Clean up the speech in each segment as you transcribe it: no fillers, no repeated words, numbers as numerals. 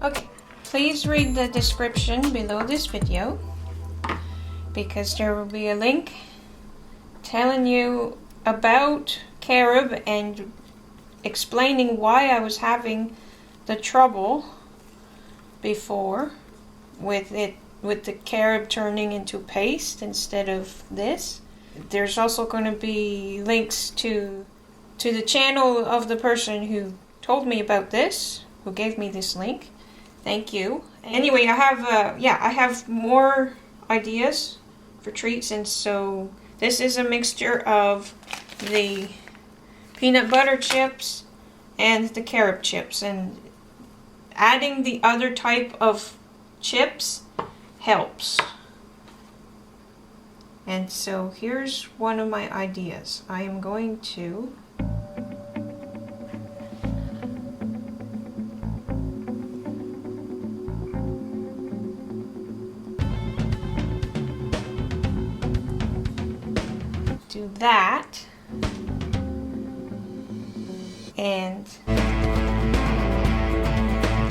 Okay, please read the description below this video because there will be a link telling you about Carob and explaining why I was having the trouble before with the carob turning into paste instead of this. There's also going to be links to the channel of the person who told me about this, who gave me this link. Thank you. Anyway, I have more ideas for treats, and so this is a mixture of the peanut butter chips and the carob chips, and adding the other type of chips helps. And so here's one of my ideas. I am going to do that and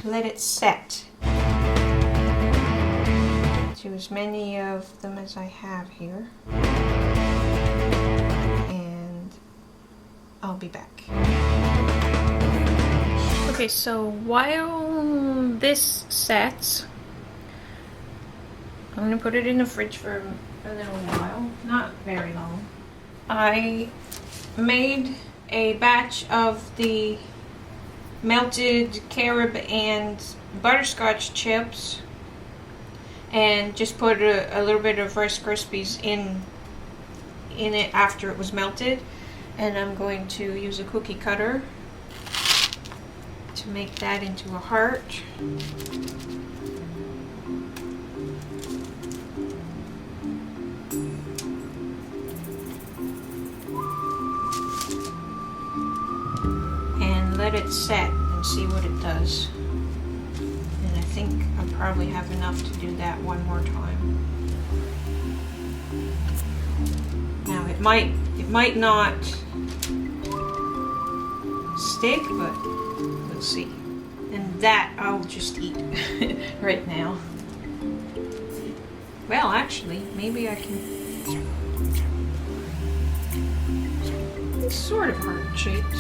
let it set. Do as many of them as I have here, and I'll be back. Okay, so while this sets, I'm going to put it in the fridge for a little while, not very long. I made a batch of the melted carob and butterscotch chips and just put a little bit of Rice Krispies in it after it was melted, and I'm going to use a cookie cutter to make that into a heart. And let it set and see what it does. And I think I probably have enough to do that one more time. Now it might not stick, but we'll see. And that I'll just eat right now. Well, actually, maybe I can. It's sort of heart-shaped.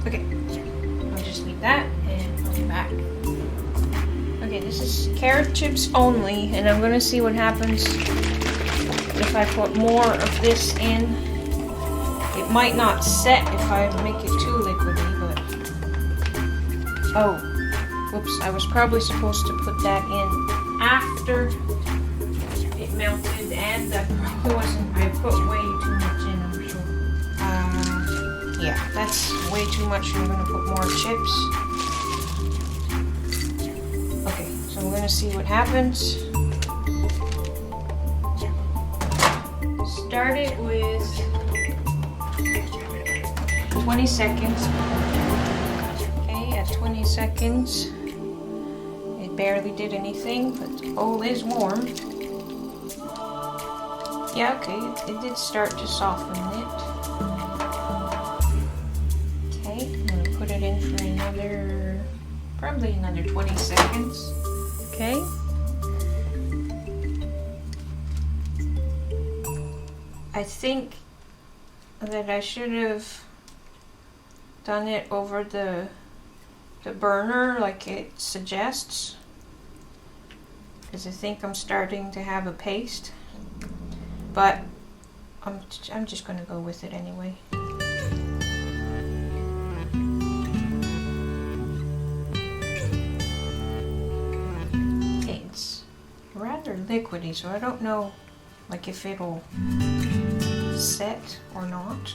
Okay, I'll just leave that and I'll be back. Okay, this is carrot chips only, and I'm gonna see what happens if I put more of this in. It might not set if I make it too liquidy, but... Oh, whoops, I was probably supposed to put that in after it melted, and I probably wasn't. I put way too much in, I'm sure. Yeah, that's way too much. I'm gonna put more chips. Okay, so I'm gonna see what happens. Start it with 20 seconds. Okay, at 20 seconds, it barely did anything, but the bowl is warm. Yeah, okay, it did start to soften it. Okay, I'm gonna put it in for probably another 20 seconds. Okay. I think that I should have done it over the burner like it suggests, because I think I'm starting to have a paste, but I'm just going to go with it anyway. Okay, it's rather liquidy, so I don't know like if it'll set or not,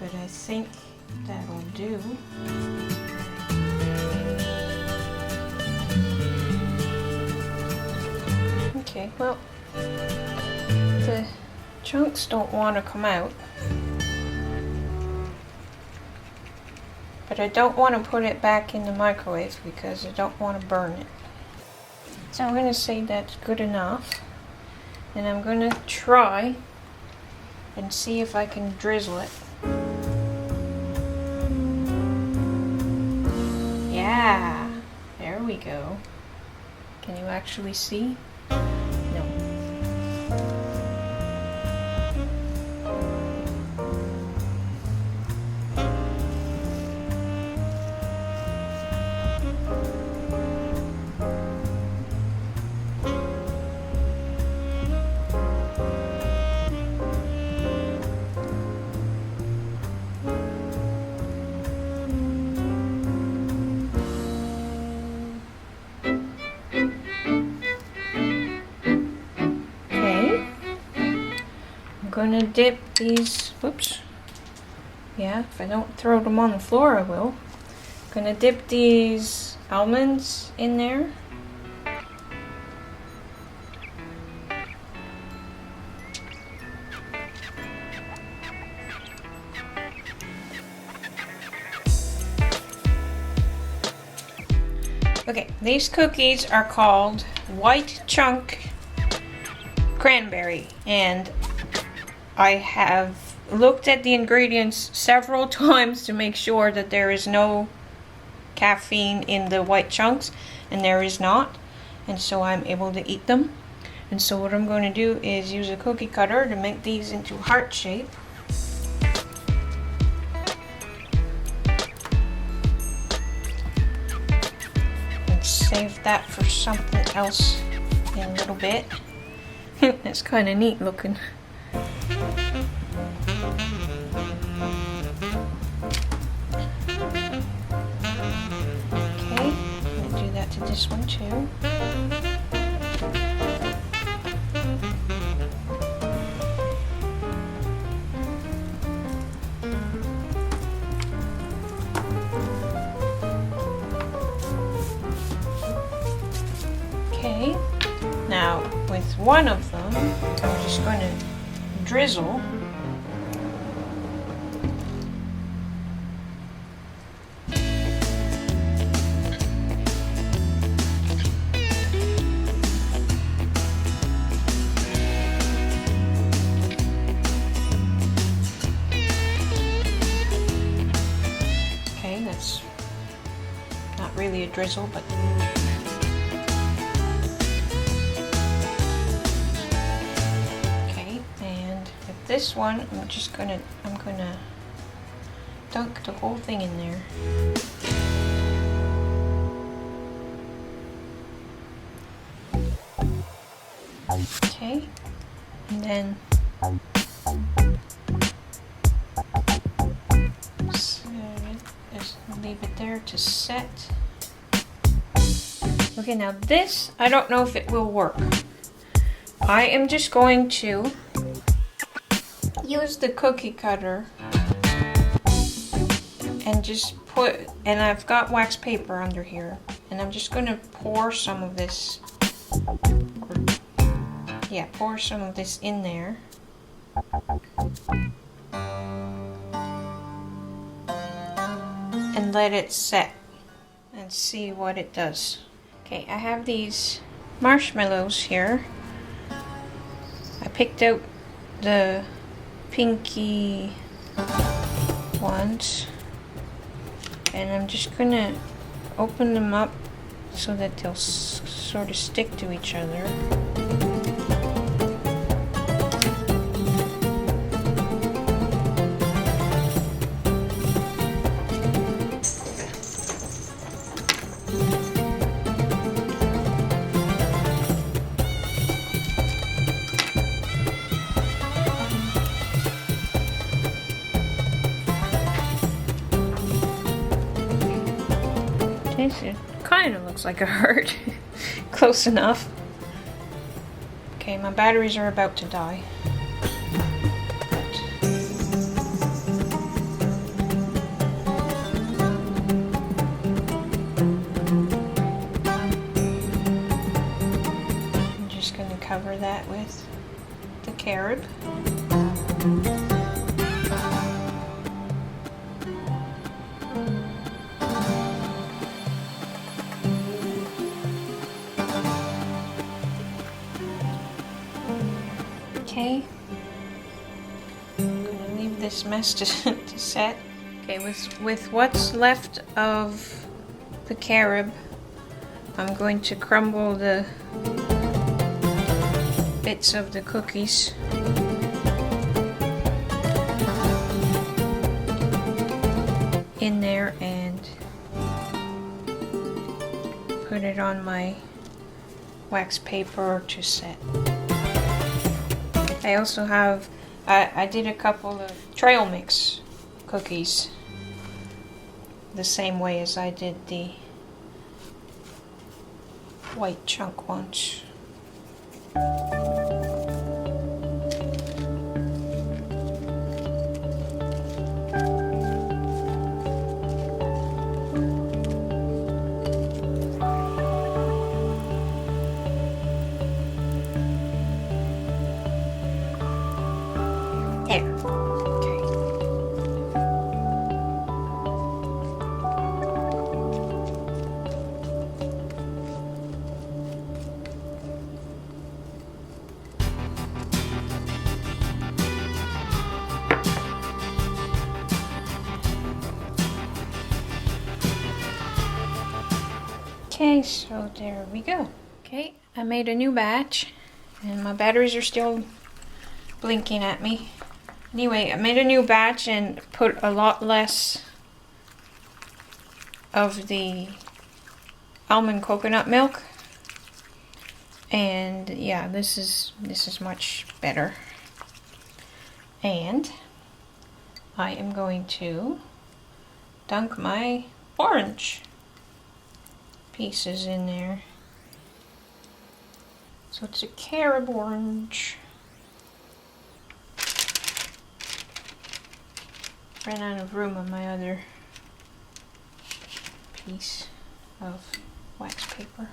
but I think that'll do. Okay, well, the chunks don't want to come out, but I don't want to put it back in the microwave because I don't want to burn it. So I'm going to say that's good enough, and I'm going to try and see if I can drizzle it. we go. Can you actually see? No. I'm gonna dip these, whoops, yeah, if I don't throw them on the floor I will. Gonna dip these almonds in there. Okay, these cookies are called White Chunk Cranberry, and I have looked at the ingredients several times to make sure that there is no caffeine in the white chunks, and there is not, and so I'm able to eat them. And so what I'm going to do is use a cookie cutter to make these into heart shape. And save that for something else in a little bit. That's kind of neat looking. Okay, I'm gonna do that to this one too. Okay, now with one of them, I'm just going to drizzle . Okay, that's not really a drizzle, but this one, I'm gonna dunk the whole thing in there. Okay, and then just leave it there to set. Okay, now this, I don't know if it will work. I am just going to use the cookie cutter and just and I've got wax paper under here, and I'm just going to pour some of this, pour some of this in there. And let it set and see what it does. Okay, I have these marshmallows here. I picked out the pinky ones, and I'm just gonna open them up so that they'll sort of stick to each other. It kind of looks like a heart. Close enough. Okay, my batteries are about to die. I'm just going to cover that with the carob. Okay, I'm going to leave this mess to set. Okay, with what's left of the carob, I'm going to crumble the bits of the cookies. In there and put it on my wax paper to set. I also have, I did a couple of trail mix cookies the same way as I did the white chunk ones. Okay, so there we go. Okay, I made a new batch and my batteries are still blinking at me. Anyway, I made a new batch and put a lot less of the almond coconut milk. And yeah, this is much better. And I am going to dunk my orange pieces in there. So it's a Carob orange. Ran out of room on my other piece of wax paper.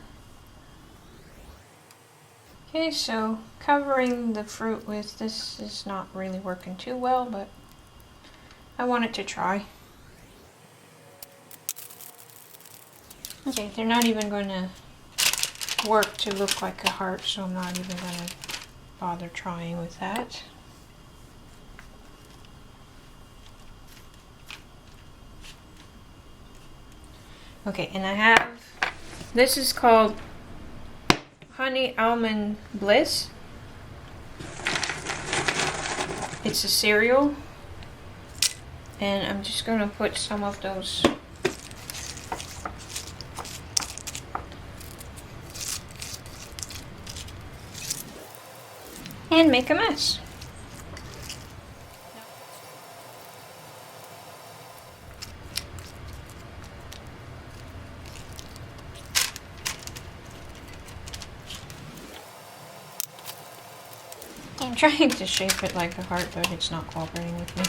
Okay, so covering the fruit with this is not really working too well, but I wanted to try. Okay, they're not even going to work to look like a heart, so I'm not even going to bother trying with that. Okay, and I have, this is called Honey Almond Bliss. It's a cereal, and I'm just going to put some of those and make a mess. I'm trying to shape it like a heart, but it's not cooperating with me.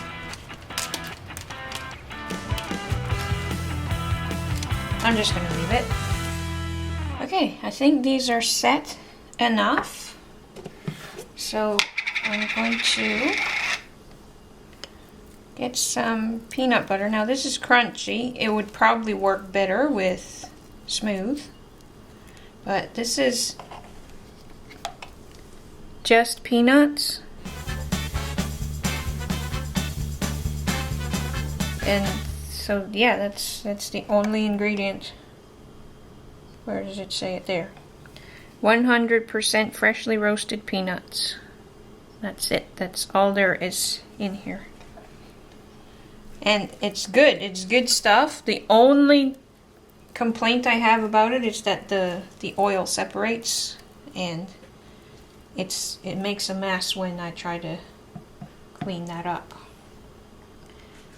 I'm just going to leave it. Okay, I think these are set enough. So I'm going to get some peanut butter. Now this is crunchy. It would probably work better with smooth, but this is just peanuts. And so yeah, that's the only ingredient. Where does it say it there? 100% freshly roasted peanuts. That's it. That's all there is in here. And it's good. It's good stuff. The only complaint I have about it is that the oil separates and it makes a mess when I try to clean that up.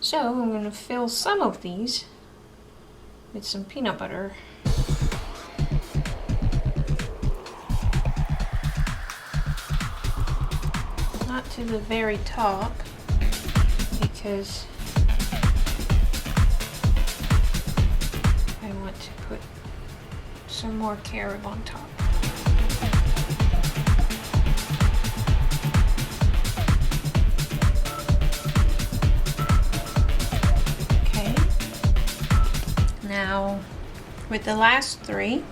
So I'm going to fill some of these with some peanut butter. Not to the very top, because I want to put some more carob on top. Okay. Now, with the last three,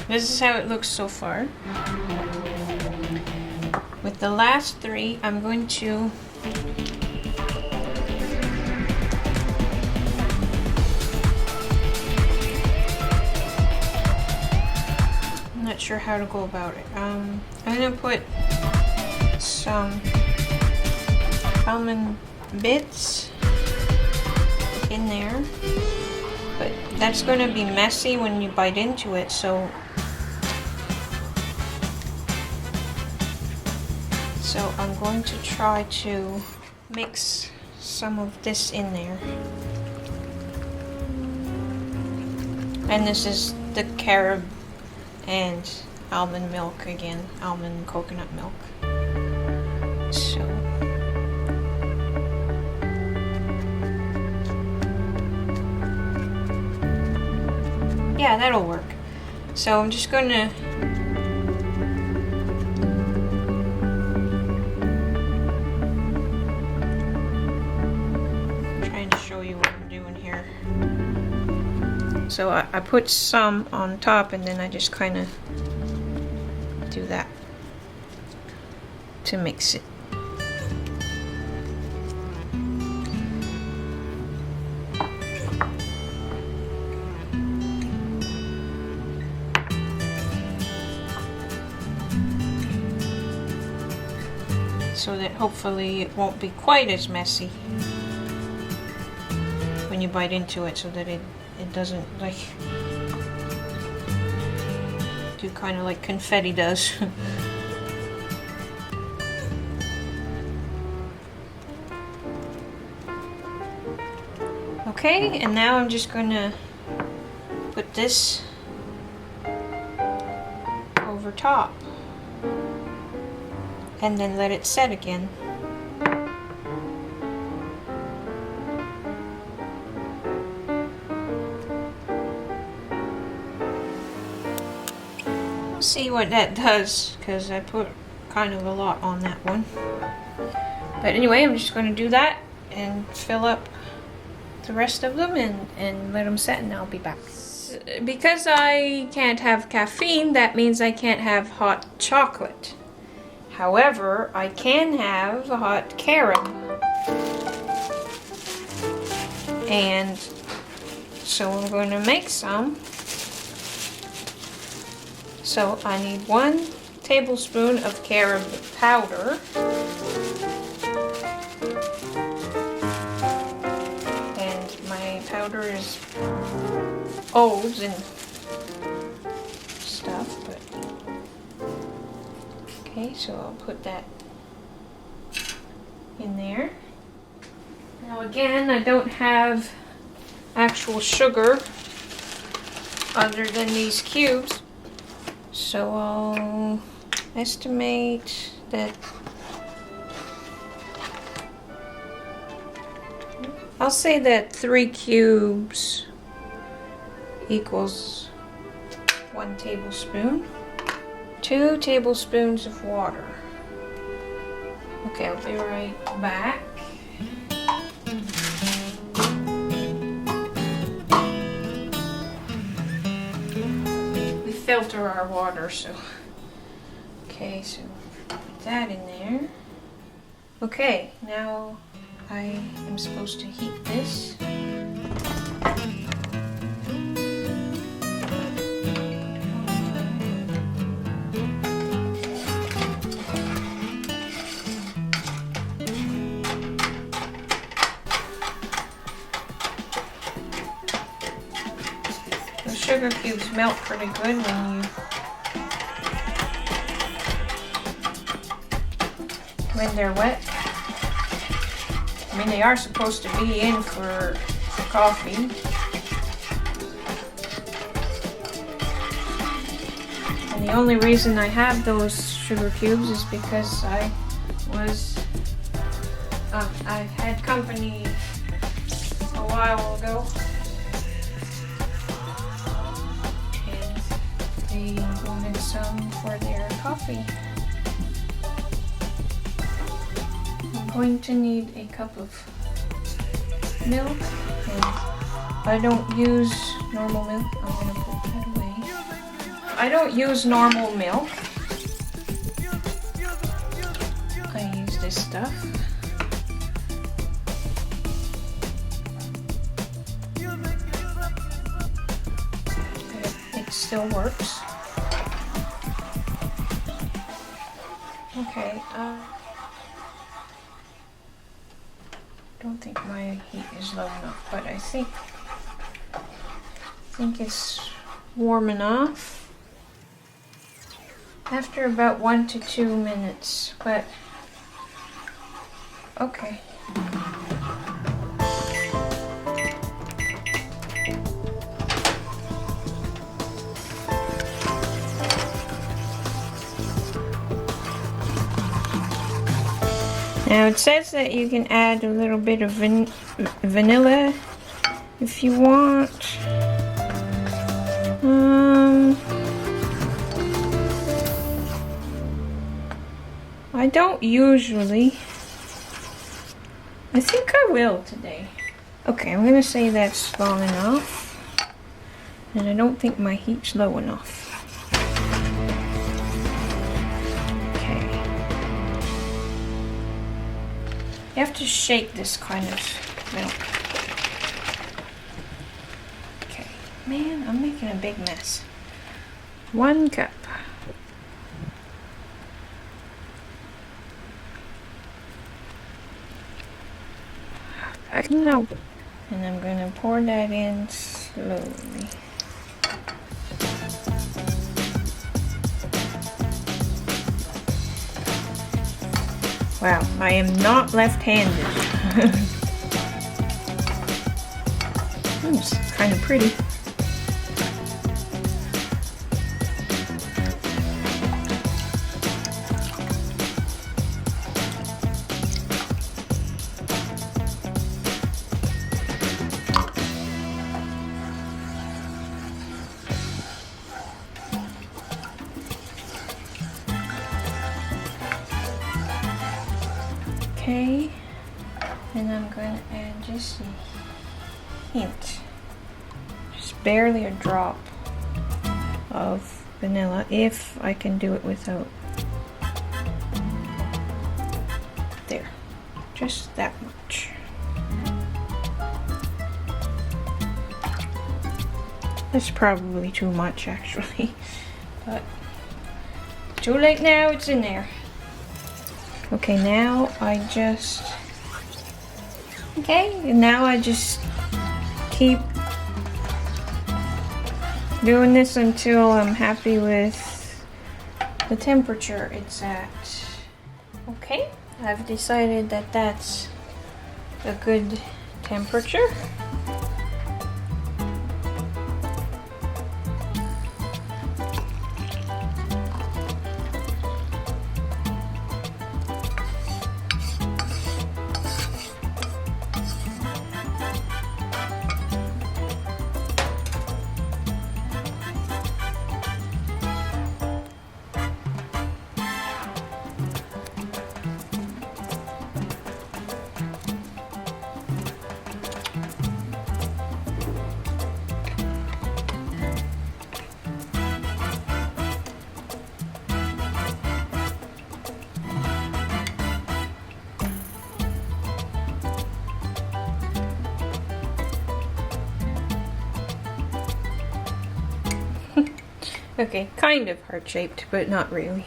this is how it looks so far. With the last three, I'm going to sure how to go about it. I'm gonna put some almond bits in there, but that's gonna be messy when you bite into it, so I'm going to try to mix some of this in there. And this is the Carob and almond milk again, almond coconut milk. So yeah, that'll work. So I'm just gonna show you what I'm doing here. So I put some on top and then I just kind of do that to mix it. So that hopefully it won't be quite as messy when you bite into it, so that it doesn't like do kind of like confetti does. Okay, and now I'm just gonna put this over top and then let it set again. See what that does, because I put kind of a lot on that one. But anyway, I'm just going to do that and fill up the rest of them and let them set, and I'll be back. Because I can't have caffeine, that means I can't have hot chocolate. However, I can have a hot carob. And so I'm going to make some. So I need 1 tablespoon of carob powder. And my powder is old and stuff, but okay, so I'll put that in there. Now again, I don't have actual sugar other than these cubes. So I'll estimate that I'll say that 3 cubes equals 1 tablespoon. 2 tablespoons of water. Okay, I'll be right back. Filter our water, so okay, so put that in there. Okay, now I am supposed to heat this. Sugar cubes melt pretty good when they're wet. I mean, they are supposed to be in for coffee. And the only reason I have those sugar cubes is because I had company a while ago. They wanted some for their coffee. I'm going to need a cup of milk, and I don't use normal milk. I'm going to put that away. I don't use normal milk. I use this stuff. It still works. Okay, don't think my heat is low enough, but I think it's warm enough. After about 1 to 2 minutes, but okay. Now it says that you can add a little bit of vanilla if you want. I don't usually. I think I will today. Okay, I'm gonna say that's long enough. And I don't think my heat's low enough. You have to shake this kind of milk. Okay, man, I'm making a big mess. 1 cup. No. And I'm gonna pour that in slowly. Wow, I am not left-handed. It's kind of pretty. Okay, and I'm going to add just a hint, just barely a drop of vanilla, if I can do it without. There, just that much. That's probably too much actually, but too late now, it's in there. Okay, now I just keep doing this until I'm happy with the temperature it's at. Okay, I've decided that that's a good temperature. Okay, kind of heart-shaped, but not really.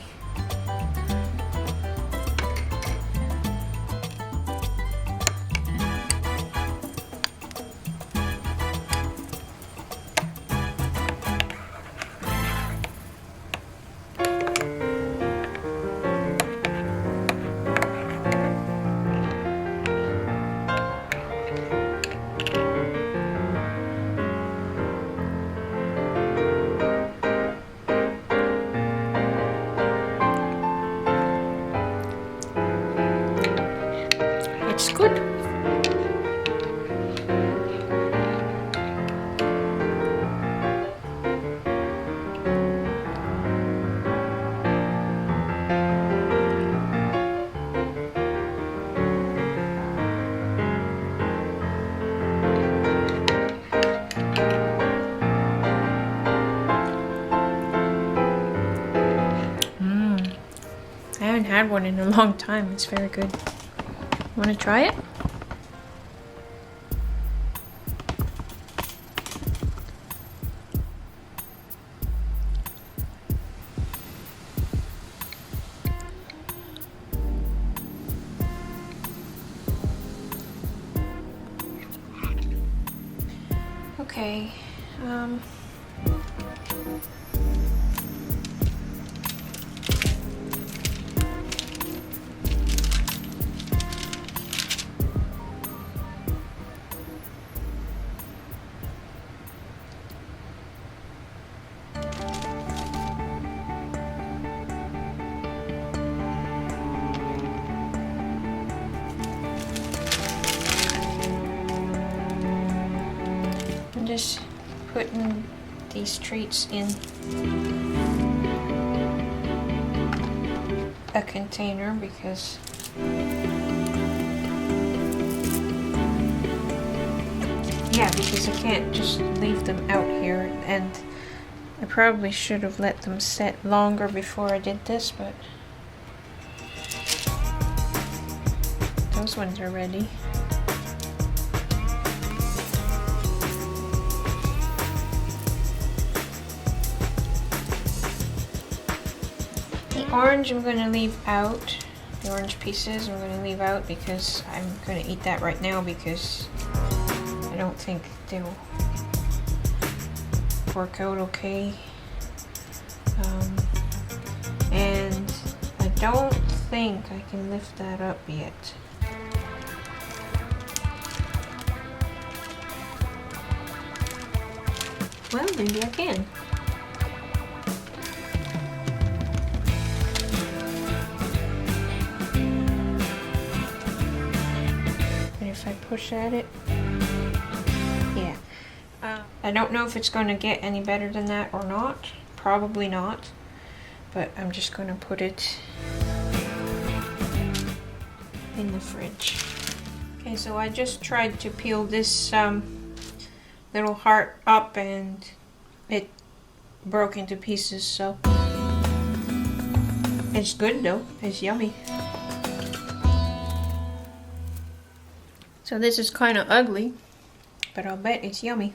It's good. I haven't had one in a long time. It's very good. Want to try it? Okay. I'm just putting these treats in a container because I can't just leave them out here, and I probably should have let them set longer before I did this, but those ones are ready. The orange I'm going to leave out. The orange pieces I'm going to leave out because I'm going to eat that right now because I don't think they'll work out okay. And I don't think I can lift that up yet. Well, maybe I can. And if I push at it, yeah. I don't know if it's going to get any better than that or not. Probably not. But I'm just going to put it in the fridge. Okay, so I just tried to peel this little heart up and it broke into pieces, so it's good though. It's yummy. So this is kind of ugly, but I'll bet it's yummy.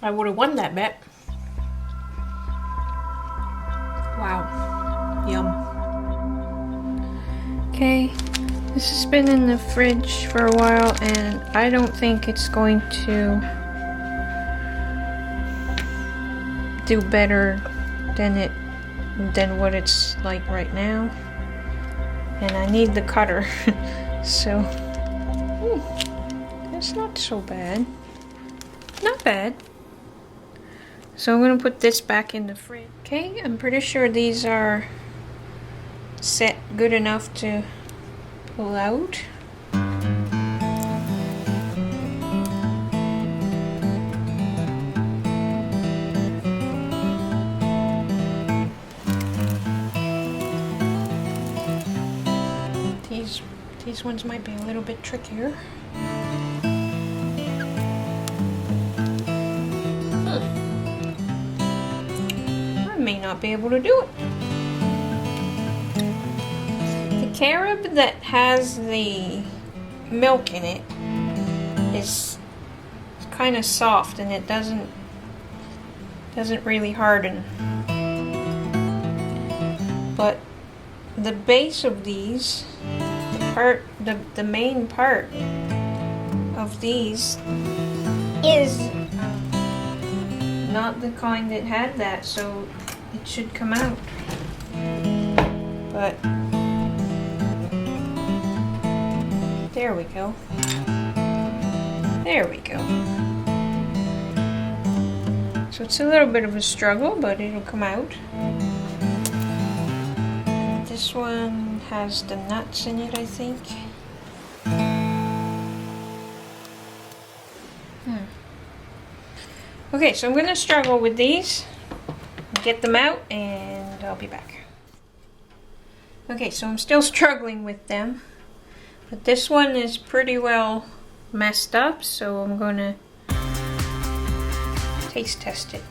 I would have won that bet. Wow. Yum. Okay, this has been in the fridge for a while and I don't think it's going to do better than what it's like right now. And I need the cutter. So it's not so bad. Not bad. So I'm going to put this back in the fridge. Okay, I'm pretty sure these are set good enough to pull out. These ones might be a little bit trickier. I may not be able to do it. The carob that has the milk in it is kind of soft and it doesn't really harden. But the base of these, the main part of these is not the kind that had that, so it should come out. But there we go. There we go. So it's a little bit of a struggle, but it'll come out. This one has the nuts in it, I think. Okay, so I'm going to struggle with these, get them out, and I'll be back. Okay, so I'm still struggling with them, but this one is pretty well messed up, so I'm going to taste test it.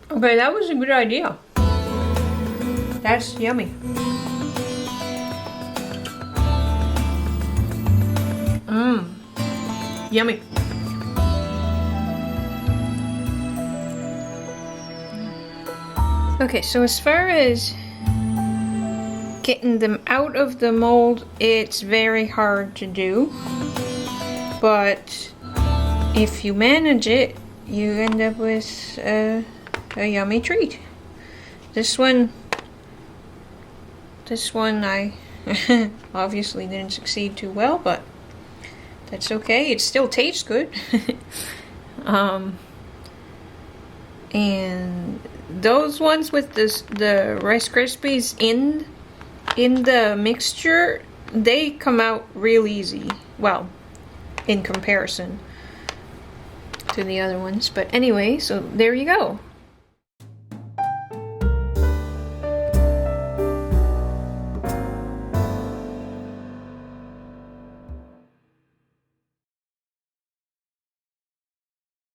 Okay, that was a good idea. That's yummy. Yummy. Okay, so as far as getting them out of the mold, it's very hard to do. But if you manage it, you end up with a yummy treat. This one I obviously didn't succeed too well, but that's okay. It still tastes good. And those ones with the Rice Krispies in the mixture, they come out real easy. Well, in comparison to the other ones. But anyway, so there you go.